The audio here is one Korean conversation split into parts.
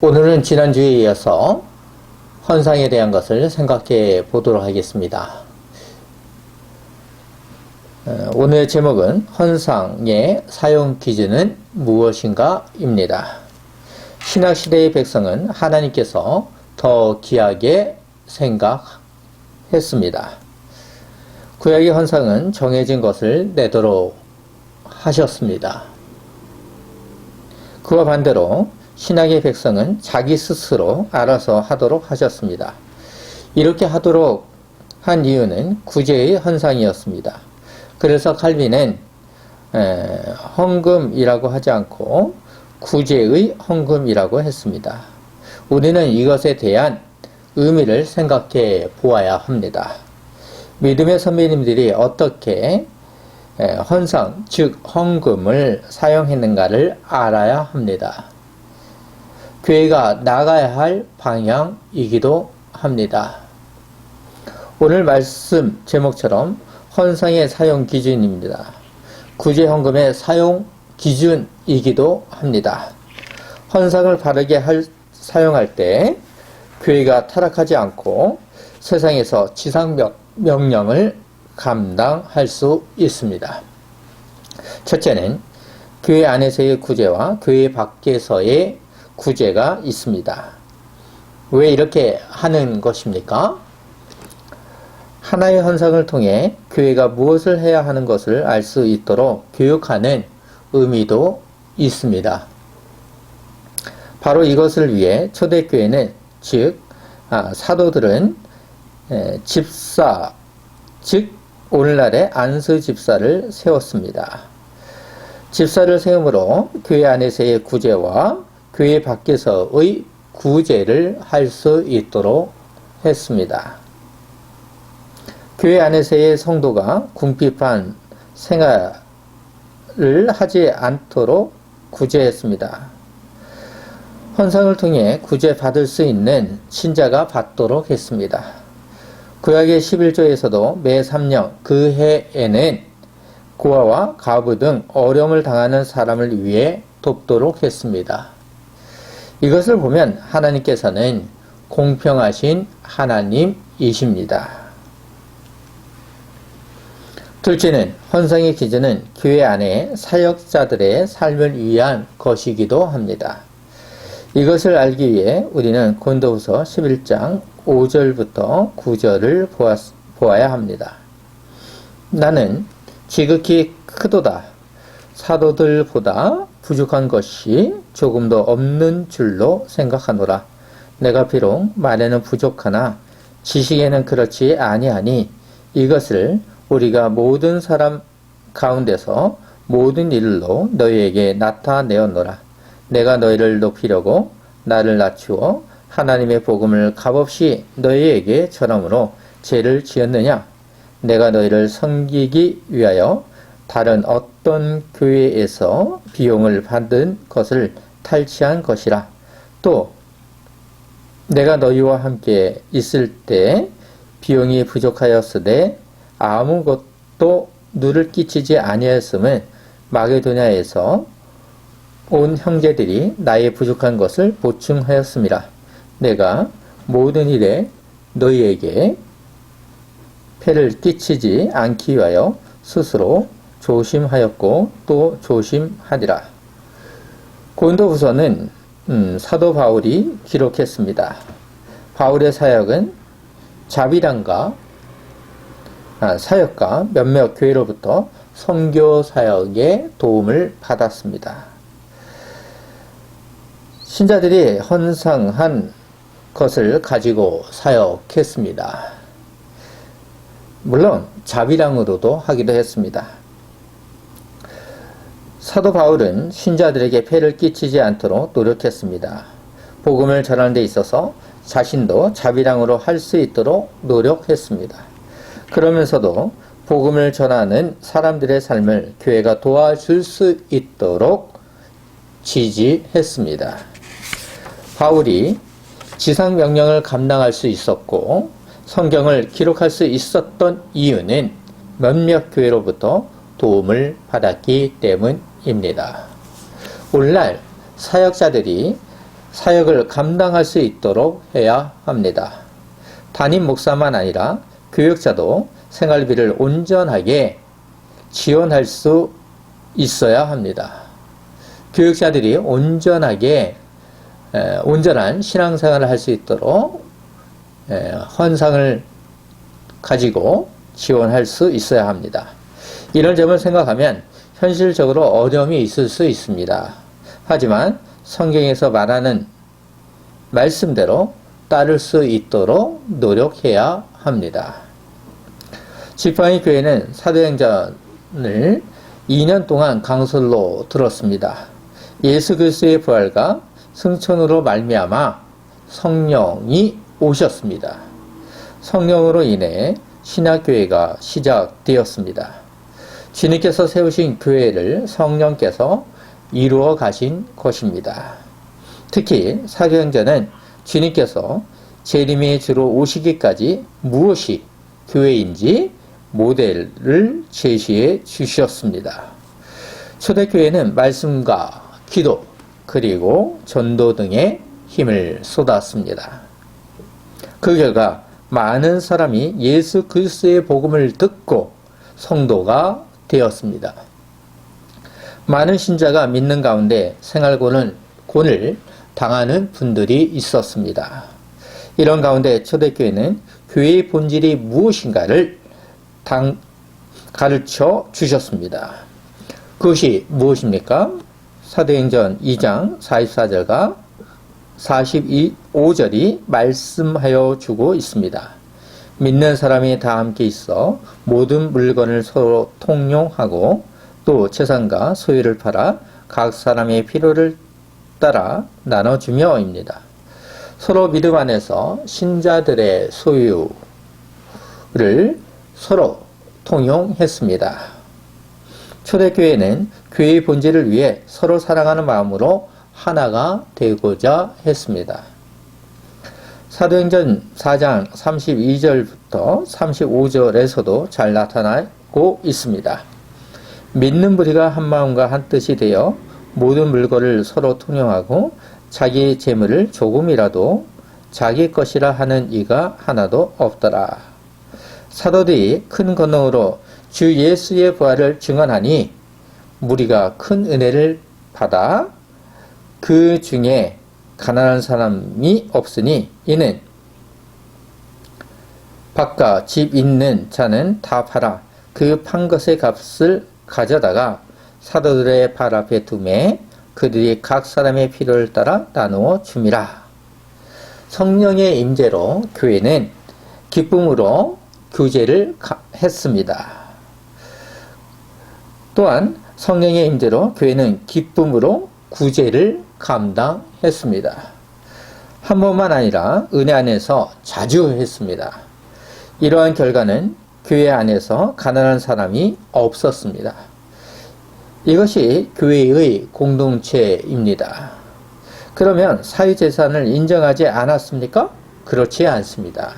오늘은 지난주에 이어서 헌상에 대한 것을 생각해 보도록 하겠습니다. 오늘의 제목은 헌상의 사용 기준은 무엇인가 입니다. 신약시대의 백성은 하나님께서 더 귀하게 생각했습니다. 구약의 헌상은 정해진 것을 내도록 하셨습니다. 그와 반대로 신약의 백성은 자기 스스로 알아서 하도록 하셨습니다. 이렇게 하도록 한 이유는 구제의 헌상이었습니다. 그래서 칼빈은 헌금이라고 하지 않고 구제의 헌금이라고 했습니다. 우리는 이것에 대한 의미를 생각해 보아야 합니다. 믿음의 선배님들이 어떻게 헌상, 즉 헌금을 사용했는가를 알아야 합니다. 교회가 나가야 할 방향이기도 합니다. 오늘 말씀 제목처럼 헌상의 사용 기준입니다. 구제 헌금의 사용 기준이기도 합니다. 헌상을 바르게 사용할 때 교회가 타락하지 않고 세상에서 지상 명령을 감당할 수 있습니다. 첫째는 교회 안에서의 구제와 교회 밖에서의 구제가 있습니다. 왜 이렇게 하는 것입니까? 하나의 헌상을 통해 교회가 무엇을 해야 하는 것을 알 수 있도록 교육하는 의미도 있습니다. 바로 이것을 위해 초대교회는 즉 사도들은 집사, 즉 오늘날의 안수 집사를 세웠습니다. 집사를 세움으로 교회 안에서의 구제와 교회 밖에서의 구제를 할 수 있도록 했습니다. 교회 안에서의 성도가 궁핍한 생활을 하지 않도록 구제했습니다. 헌상을 통해 구제받을 수 있는 신자가 받도록 했습니다. 구약의 11조에서도 매 3년 그 해에는 고아와 가부 등 어려움을 당하는 사람을 위해 돕도록 했습니다. 이것을 보면 하나님께서는 공평하신 하나님이십니다. 둘째는 헌상의 기준은 교회 안에 사역자들의 삶을 위한 것이기도 합니다. 이것을 알기 위해 우리는 고린도후서 11장 5절부터 9절을 보아야 합니다. 나는 지극히 크도다. 사도들보다 부족한 것이 조금도 없는 줄로 생각하노라. 내가 비록 말에는 부족하나 지식에는 그렇지 아니하니 이것을 우리가 모든 사람 가운데서 모든 일로 너희에게 나타내었노라. 내가 너희를 높이려고 나를 낮추어 하나님의 복음을 값없이 너희에게 전함으로 죄를 지었느냐? 내가 너희를 섬기기 위하여 다른 어떤 교회에서 비용을 받은 것을 탈취한 것이라. 또 내가 너희와 함께 있을 때 비용이 부족하였으되 아무것도 누를 끼치지 아니하였음은 마게도냐에서 온 형제들이 나의 부족한 것을 보충하였음이라. 내가 모든 일에 너희에게 폐를 끼치지 않기 위하여 스스로 조심하였고 또 조심하리라. 고린도후서는 사도 바울이 기록했습니다. 바울의 사역은 자비랑과 사역과 몇몇 교회로부터 선교 사역에 도움을 받았습니다. 신자들이 헌상한 것을 가지고 사역했습니다. 물론 자비랑으로도 하기도 했습니다. 사도 바울은 신자들에게 폐를 끼치지 않도록 노력했습니다. 복음을 전하는 데 있어서 자신도 자비랑으로 할 수 있도록 노력했습니다. 그러면서도 복음을 전하는 사람들의 삶을 교회가 도와줄 수 있도록 지지했습니다. 바울이 지상 명령을 감당할 수 있었고 성경을 기록할 수 있었던 이유는 몇몇 교회로부터 도움을 받았기 때문입니다. 오늘날 사역자들이 사역을 감당할 수 있도록 해야 합니다. 담임 목사만 아니라 교역자도 생활비를 온전하게 지원할 수 있어야 합니다. 교역자들이 온전한 신앙생활을 할 수 있도록 헌상을 가지고 지원할 수 있어야 합니다. 이런 점을 생각하면 현실적으로 어려움이 있을 수 있습니다. 하지만 성경에서 말하는 말씀대로 따를 수 있도록 노력해야 합니다. 지팡이 교회는 사도행전을 2년 동안 강설로 들었습니다. 예수 그리스도의 부활과 승천으로 말미암아 성령이 오셨습니다. 성령으로 인해 신학교회가 시작되었습니다. 주님께서 세우신 교회를 성령께서 이루어 가신 것입니다. 특히 사도행전은 주님께서 재림의 주로 오시기까지 무엇이 교회인지 모델을 제시해 주셨습니다. 초대교회는 말씀과 기도 그리고 전도 등에 힘을 쏟았습니다. 그 결과 많은 사람이 예수 그리스도의 복음을 듣고 성도가 되었습니다. 많은 신자가 믿는 가운데 생활곤을 당하는 분들이 있었습니다. 이런 가운데 초대교회는 교회의 본질이 무엇인가를 가르쳐 주셨습니다. 그것이 무엇입니까? 사도행전 2장 44절과 45절이 말씀하여 주고 있습니다. 믿는 사람이 다 함께 있어 모든 물건을 서로 통용하고 또 재산과 소유를 팔아 각 사람의 필요를 따라 나눠주며입니다. 서로 믿음 안에서 신자들의 소유를 서로 통용했습니다. 초대교회는 교회의 본질을 위해 서로 사랑하는 마음으로 하나가 되고자 했습니다. 사도행전 4장 32절부터 35절에서도 잘 나타나고 있습니다. 믿는 무리가 한 마음과 한 뜻이 되어 모든 물건을 서로 통용하고 자기 재물을 조금이라도 자기 것이라 하는 이가 하나도 없더라. 사도들이 큰 권능으로 주 예수의 부활을 증언하니 무리가 큰 은혜를 받아 그 중에 가난한 사람이 없으니 이는 밭과 집 있는 자는 다 팔아 그 판 것의 값을 가져다가 사도들의 발 앞에 두매 그들이 각 사람의 필요를 따라 나누어 줌이라. 성령의 임재로 교회는 기쁨으로 구제를 했습니다. 또한 성령의 임재로 교회는 기쁨으로 구제를 감당했습니다. 한 번만 아니라 은혜 안에서 자주 했습니다. 이러한 결과는 교회 안에서 가난한 사람이 없었습니다. 이것이 교회의 공동체입니다. 그러면 사유재산을 인정하지 않았습니까? 그렇지 않습니다.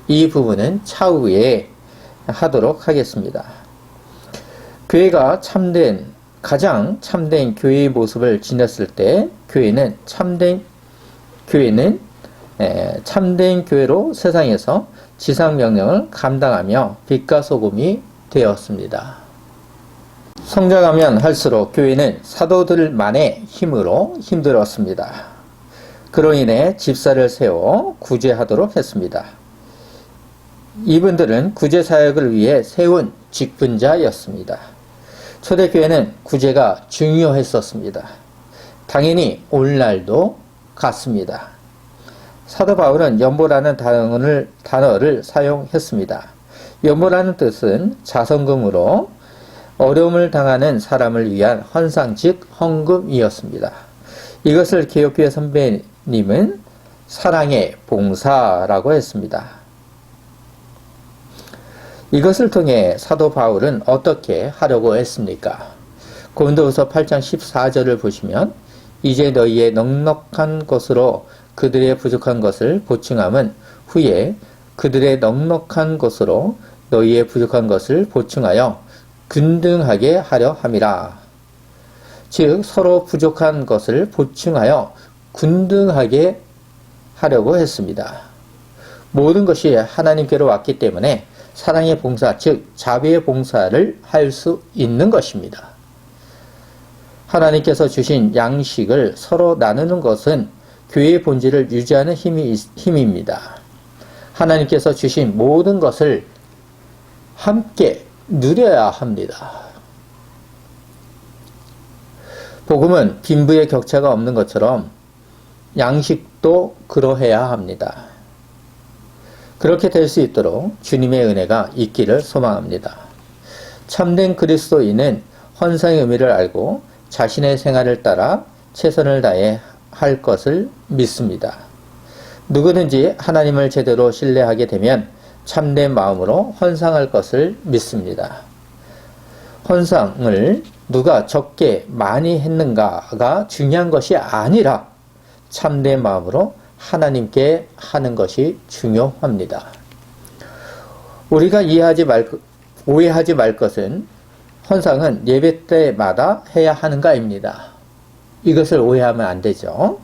이 부분은 차후에 하도록 하겠습니다. 교회가 가장 참된 교회의 모습을 지녔을 때 참된 교회로 세상에서 지상명령을 감당하며 빛과 소금이 되었습니다. 성장하면 할수록 교회는 사도들만의 힘으로 힘들었습니다. 그로 인해 집사를 세워 구제하도록 했습니다. 이분들은 구제사역을 위해 세운 직분자였습니다. 초대교회는 구제가 중요했었습니다. 당연히 오늘날도 같습니다. 사도 바울은 연보라는 단어를 사용했습니다. 연보라는 뜻은 자선금으로 어려움을 당하는 사람을 위한 헌상 즉 헌금이었습니다. 이것을 개혁교회 선배님은 사랑의 봉사라고 했습니다. 이것을 통해 사도 바울은 어떻게 하려고 했습니까? 고린도후서 8장 14절을 보시면 이제 너희의 넉넉한 것으로 그들의 부족한 것을 보충함은 후에 그들의 넉넉한 것으로 너희의 부족한 것을 보충하여 균등하게 하려 함이라. 즉 서로 부족한 것을 보충하여 균등하게 하려고 했습니다. 모든 것이 하나님께로 왔기 때문에 사랑의 봉사, 즉 자비의 봉사를 할 수 있는 것입니다. 하나님께서 주신 양식을 서로 나누는 것은 교회의 본질을 유지하는 힘입니다. 하나님께서 주신 모든 것을 함께 누려야 합니다. 복음은 빈부의 격차가 없는 것처럼 양식도 그러해야 합니다. 그렇게 될 수 있도록 주님의 은혜가 있기를 소망합니다. 참된 그리스도인은 헌상의 의미를 알고 자신의 생활을 따라 최선을 다해 할 것을 믿습니다. 누구든지 하나님을 제대로 신뢰하게 되면 참된 마음으로 헌상할 것을 믿습니다. 헌상을 누가 적게 많이 했는가가 중요한 것이 아니라 참된 마음으로 하나님께 하는 것이 중요합니다. 우리가 오해하지 말 것은 헌상은 예배 때마다 해야 하는가입니다. 이것을 오해하면 안 되죠.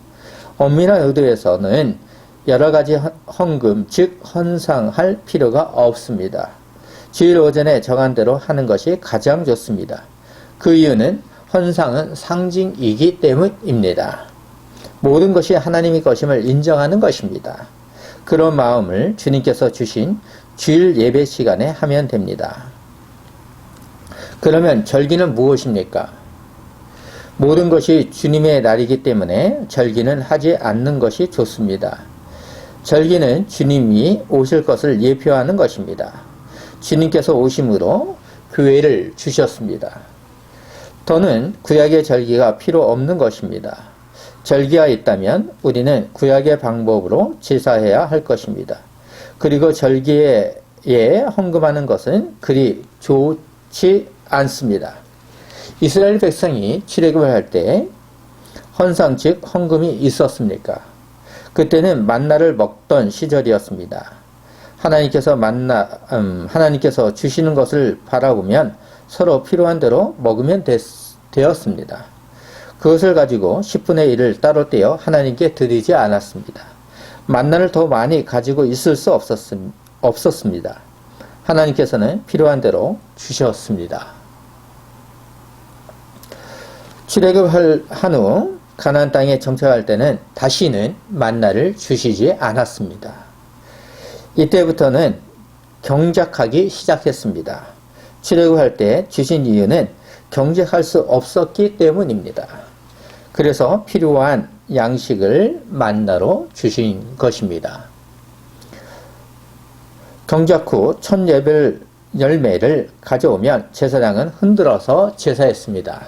엄밀한 의도에서는 여러 가지 헌금, 즉 헌상할 필요가 없습니다. 주일 오전에 정한 대로 하는 것이 가장 좋습니다. 그 이유는 헌상은 상징이기 때문입니다. 모든 것이 하나님의 것임을 인정하는 것입니다. 그런 마음을 주님께서 주신 주일 예배 시간에 하면 됩니다. 그러면 절기는 무엇입니까? 모든 것이 주님의 날이기 때문에 절기는 하지 않는 것이 좋습니다. 절기는 주님이 오실 것을 예표하는 것입니다. 주님께서 오심으로 교회를 주셨습니다. 더는 구약의 절기가 필요 없는 것입니다. 절기가 있다면 우리는 구약의 방법으로 제사해야 할 것입니다. 그리고 절기에 헌금하는 것은 그리 좋지 않습니다. 이스라엘 백성이 출애굽을 할 때 헌상 즉 헌금이 있었습니까? 그때는 만나를 먹던 시절이었습니다. 하나님께서 주시는 것을 바라보면 서로 필요한 대로 먹으면 되었습니다. 그것을 가지고 10분의 1을 따로 떼어 하나님께 드리지 않았습니다. 만나를 더 많이 가지고 있을 수 없었습니다. 하나님께서는 필요한 대로 주셨습니다. 출애굽한 후 가나안 땅에 정착할 때는 다시는 만나를 주시지 않았습니다. 이때부터는 경작하기 시작했습니다. 출애굽할 때 주신 이유는 경작할 수 없었기 때문입니다. 그래서 필요한 양식을 만나로 주신 것입니다. 경작 후 첫 열매를 가져오면 제사장은 흔들어서 제사했습니다.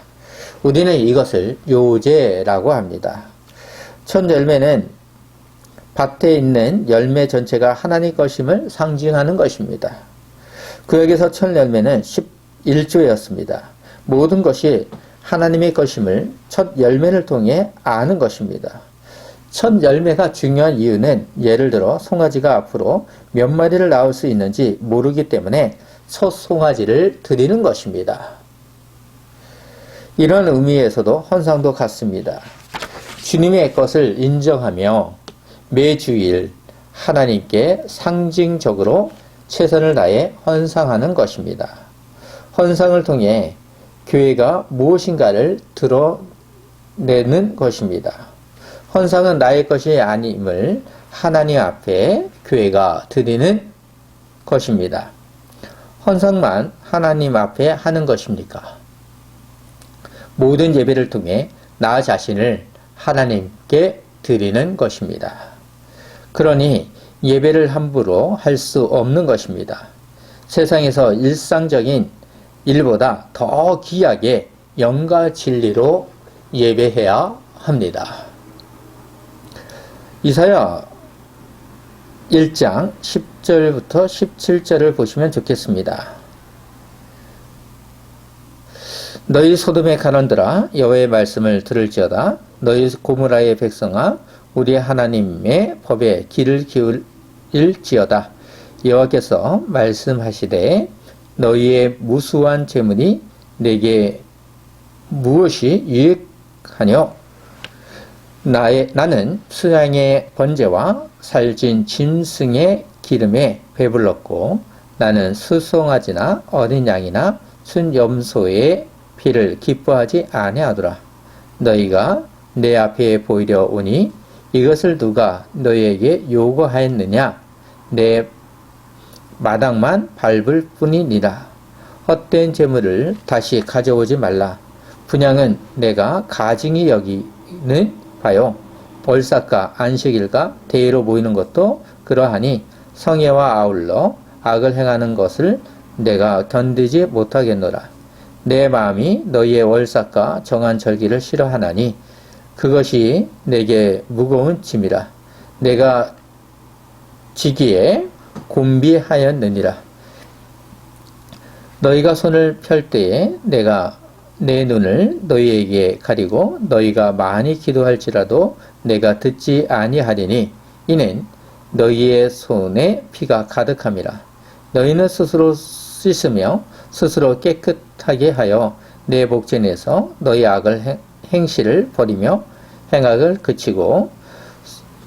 우리는 이것을 요제라고 합니다. 첫 열매는 밭에 있는 열매 전체가 하나님 것임을 상징하는 것입니다. 구약에서 첫 열매는 11조였습니다. 모든 것이 하나님의 것임을 첫 열매를 통해 아는 것입니다. 첫 열매가 중요한 이유는 예를 들어 송아지가 앞으로 몇 마리를 낳을 수 있는지 모르기 때문에 첫 송아지를 드리는 것입니다. 이런 의미에서도 헌상도 같습니다. 주님의 것을 인정하며 매주일 하나님께 상징적으로 최선을 다해 헌상하는 것입니다. 헌상을 통해 교회가 무엇인가를 드러내는 것입니다. 헌상은 나의 것이 아님을 하나님 앞에 교회가 드리는 것입니다. 헌상만 하나님 앞에 하는 것입니까? 모든 예배를 통해 나 자신을 하나님께 드리는 것입니다. 그러니 예배를 함부로 할 수 없는 것입니다. 세상에서 일상적인 일보다 더 귀하게 영과 진리로 예배해야 합니다. 이사야 1장 10절부터 17절을 보시면 좋겠습니다. 너희 소돔의 간원들아 여호와의 말씀을 들을지어다. 너희 고모라의 백성아 우리 하나님의 법에 귀를 기울일지어다. 여호와께서 말씀하시되 너희의 무수한 재물이 내게 무엇이 유익하뇨? 나는 수양의 번제와 살진 짐승의 기름에 배불렀고 나는 수송아지나 어린 양이나 순염소의 피를 기뻐하지 아니하더라. 너희가 내 앞에 보이려 오니 이것을 누가 너희에게 요구하였느냐? 내 마당만 밟을 뿐이니라. 헛된 재물을 다시 가져오지 말라. 분향은 내가 가증히 여기는 바요. 벌삭과 안식일과 대회로 모이는 것도 그러하니 성회와 아울러 악을 행하는 것을 내가 견디지 못하겠노라. 내 마음이 너희의 월삭과 정한 절기를 싫어하나니 그것이 내게 무거운 짐이라. 내가 지기에 곤비하였느니라. 너희가 손을 펼 때에 내가 내 눈을 너희에게 가리고 너희가 많이 기도할지라도 내가 듣지 아니하리니 이는 너희의 손에 피가 가득함이라. 너희는 스스로 씻으며 스스로 깨끗하게 하여 내 복전에서 너희 악을 행실을 버리며 행악을 그치고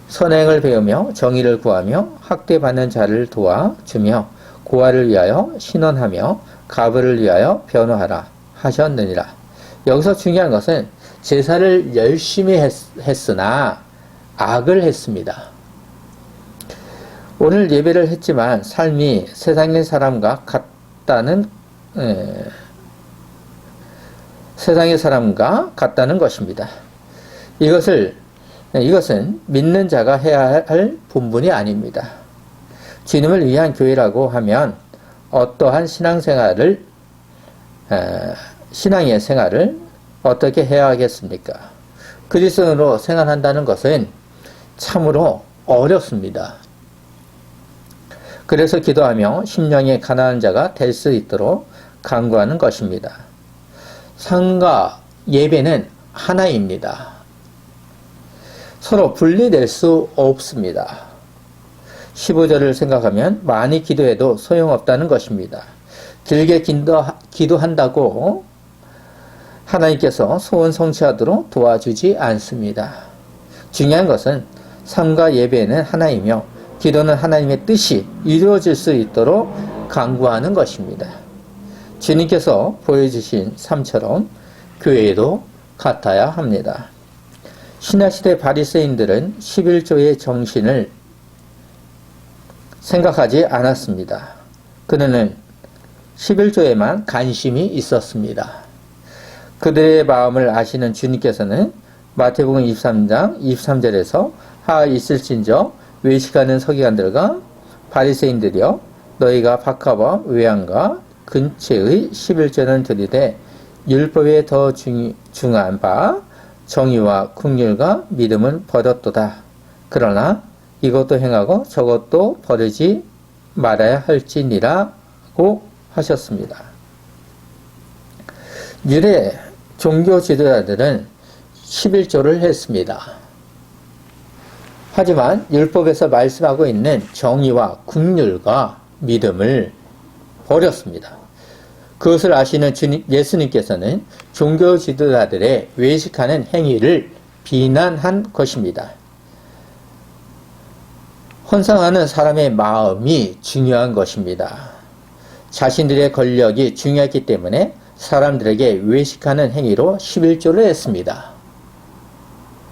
선행을 배우며 정의를 구하며 학대받는 자를 도와주며 고아를 위하여 신원하며 가부를 위하여 변호하라 하셨느니라. 여기서 중요한 것은 제사를 열심히 했으나 악을 했습니다. 오늘 예배를 했지만 삶이 세상의 사람과 같다는 것입니다. 이것은 믿는 자가 해야 할 본분이 아닙니다. 주님을 위한 교회라고 하면 어떠한 신앙의 생활을 어떻게 해야 하겠습니까? 그리스도인으로 생활한다는 것은 참으로 어렵습니다. 그래서 기도하며 심령이 가난한 자가 될 수 있도록 간구하는 것입니다. 상과 예배는 하나입니다. 서로 분리될 수 없습니다. 15절을 생각하면 많이 기도해도 소용없다는 것입니다. 길게 기도한다고 하나님께서 소원 성취하도록 도와주지 않습니다. 중요한 것은 삶과 예배는 하나이며 기도는 하나님의 뜻이 이루어질 수 있도록 간구하는 것입니다. 주님께서 보여주신 삶처럼 교회도 같아야 합니다. 신약시대 바리새인들은 11조의 정신을 생각하지 않았습니다. 그들은 11조에만 관심이 있었습니다. 그들의 마음을 아시는 주님께서는 마태복음 23장 23절에서 하 있을진저 외식하는 서기관들과 바리새인들이여 너희가 박하와 외양과 근처의 11조는 드리되 율법에 더 중요한 바 정의와 긍휼과 믿음은 버렸도다. 그러나 이것도 행하고 저것도 버리지 말아야 할지니라고 하셨습니다. 유대 종교 지도자들은 11조를 했습니다. 하지만 율법에서 말씀하고 있는 정의와 긍휼과 믿음을 버렸습니다. 그것을 아시는 예수님께서는 종교 지도자들의 외식하는 행위를 비난한 것입니다. 헌상하는 사람의 마음이 중요한 것입니다. 자신들의 권력이 중요했기 때문에 사람들에게 외식하는 행위로 11조를 했습니다.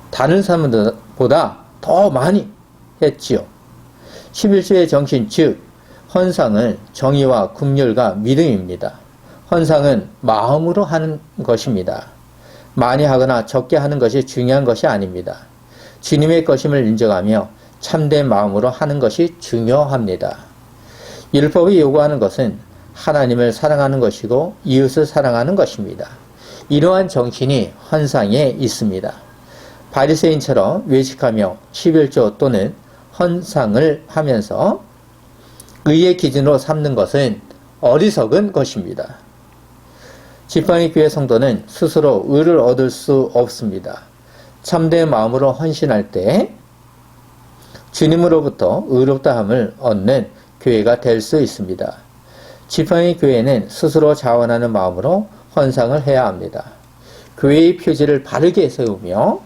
다른 사람들보다 더 많이 했지요. 11조의 정신 즉 헌상은 정의와 긍휼과 믿음입니다. 헌상은 마음으로 하는 것입니다. 많이 하거나 적게 하는 것이 중요한 것이 아닙니다. 주님의 것임을 인정하며 참된 마음으로 하는 것이 중요합니다. 율법이 요구하는 것은 하나님을 사랑하는 것이고 이웃을 사랑하는 것입니다. 이러한 정신이 헌상에 있습니다. 바리새인처럼 외식하며 11조 또는 헌상을 하면서 의의 기준으로 삼는 것은 어리석은 것입니다. 지팡이 교회 성도는 스스로 의를 얻을 수 없습니다. 참된 마음으로 헌신할 때 주님으로부터 의롭다함을 얻는 교회가 될 수 있습니다. 지팡이 교회는 스스로 자원하는 마음으로 헌상을 해야 합니다. 교회의 표지를 바르게 세우며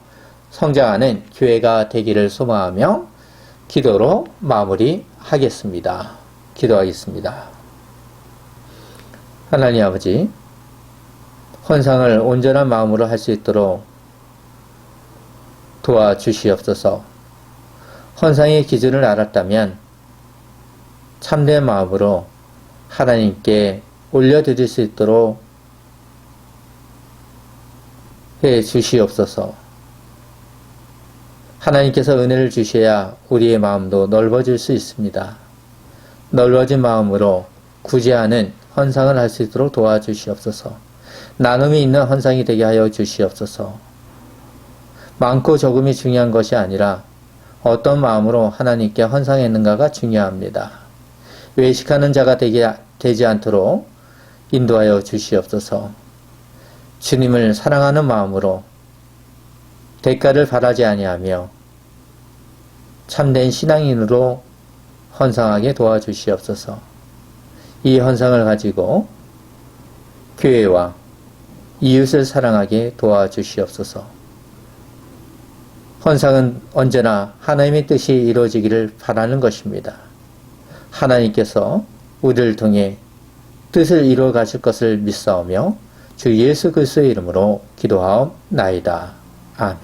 성장하는 교회가 되기를 소망하며 기도로 마무리하겠습니다. 기도하겠습니다. 하나님 아버지, 헌상을 온전한 마음으로 할 수 있도록 도와주시옵소서. 헌상의 기준을 알았다면 참된 마음으로 하나님께 올려드릴 수 있도록 해 주시옵소서. 하나님께서 은혜를 주셔야 우리의 마음도 넓어질 수 있습니다. 넓어진 마음으로 구제하는 헌상을 할 수 있도록 도와주시옵소서. 나눔이 있는 헌상이 되게 하여 주시옵소서. 많고 적음이 중요한 것이 아니라 어떤 마음으로 하나님께 헌상했는가가 중요합니다. 외식하는 자가 되지 않도록 인도하여 주시옵소서. 주님을 사랑하는 마음으로 대가를 바라지 아니하며 참된 신앙인으로 헌상하게 도와주시옵소서. 이 헌상을 가지고 교회와 이웃을 사랑하게 도와주시옵소서. 헌상은 언제나 하나님의 뜻이 이루어지기를 바라는 것입니다. 하나님께서 우리를 통해 뜻을 이루어 가실 것을 믿사오며 주 예수 그리스도의 이름으로 기도하옵나이다. 아멘.